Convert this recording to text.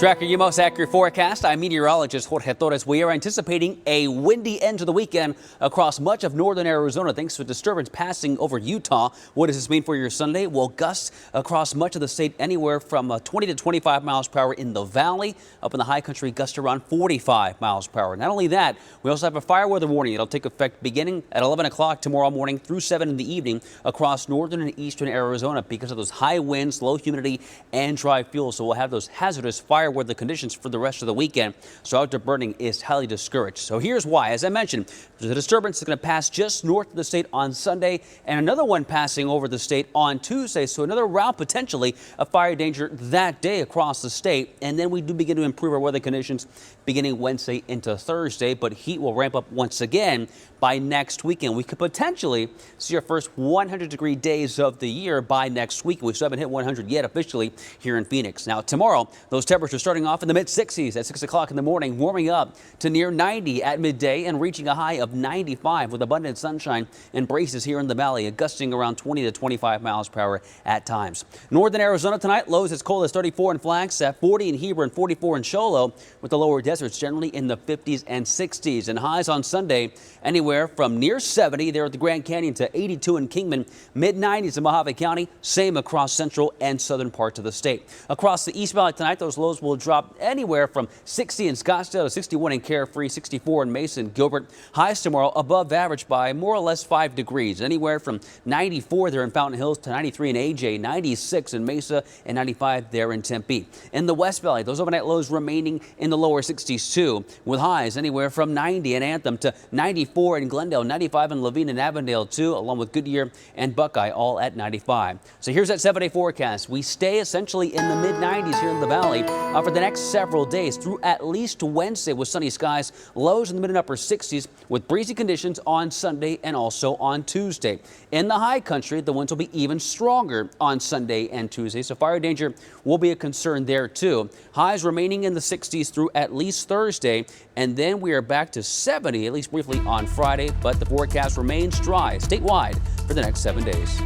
Tracking your most accurate forecast, I'm meteorologist Jorge Torres. We are anticipating a windy end to the weekend across much of northern Arizona thanks to a disturbance passing over Utah. What does this mean for your Sunday? Well, gusts across much of the state anywhere from 20 to 25 miles per hour in the valley. Up in the high country, gusts around 45 miles per hour. Not only that, we also have a fire weather warning. It'll take effect beginning at 11 o'clock tomorrow morning through 7 in the evening across northern and eastern Arizona because of those high winds, low humidity, and dry fuel. So we'll have those hazardous fire weather conditions for the rest of the weekend. So outdoor burning is highly discouraged. So here's why. As I mentioned, there's a disturbance that's going to pass just north of the state on Sunday and another one passing over the state on Tuesday. So another route potentially of fire danger that day across the state. And then we do begin to improve our weather conditions beginning Wednesday into Thursday. But heat will ramp up once again by next weekend. We could potentially see our first 100-degree days of the year by next week. We still haven't hit 100 yet officially here in Phoenix. Now tomorrow, those temperatures starting off in the mid-60s at 6 o'clock in the morning, warming up to near 90 at midday and reaching a high of 95 with abundant sunshine and breezes here in the valley, gusting around 20 to 25 miles per hour at times. Northern Arizona tonight, lows as cold as 34 in Flagstaff, 40 in Heber, and 44 in Show Low, with the lower deserts generally in the 50s and 60s. And highs on Sunday anywhere from near 70 there at the Grand Canyon to 82 in Kingman, mid-90s in Mojave County, same across central and southern parts of the state. Across the East Valley tonight, those lows will drop anywhere from 60 in Scottsdale to 61 in Carefree, 64 in Mesa and Gilbert. Highs tomorrow above average by more or less 5 degrees, anywhere from 94 there in Fountain Hills to 93 in AJ, 96 in Mesa, and 95 there in Tempe. In the West Valley, those overnight lows remaining in the lower 60s too, with highs anywhere from 90 in Anthem to 94 in Glendale, 95 in Levine and Avondale too, along with Goodyear and Buckeye, all at 95. So here's that 7-day forecast. We stay essentially in the mid-90s here in the valley for the next several days through at least Wednesday with sunny skies, lows in the mid and upper 60s with breezy conditions on Sunday and also on Tuesday. In the high country, the winds will be even stronger on Sunday and Tuesday, so fire danger will be a concern there too. Highs remaining in the 60s through at least Thursday, and then we are back to 70, at least briefly, on Friday, but the forecast remains dry statewide for the next 7 days.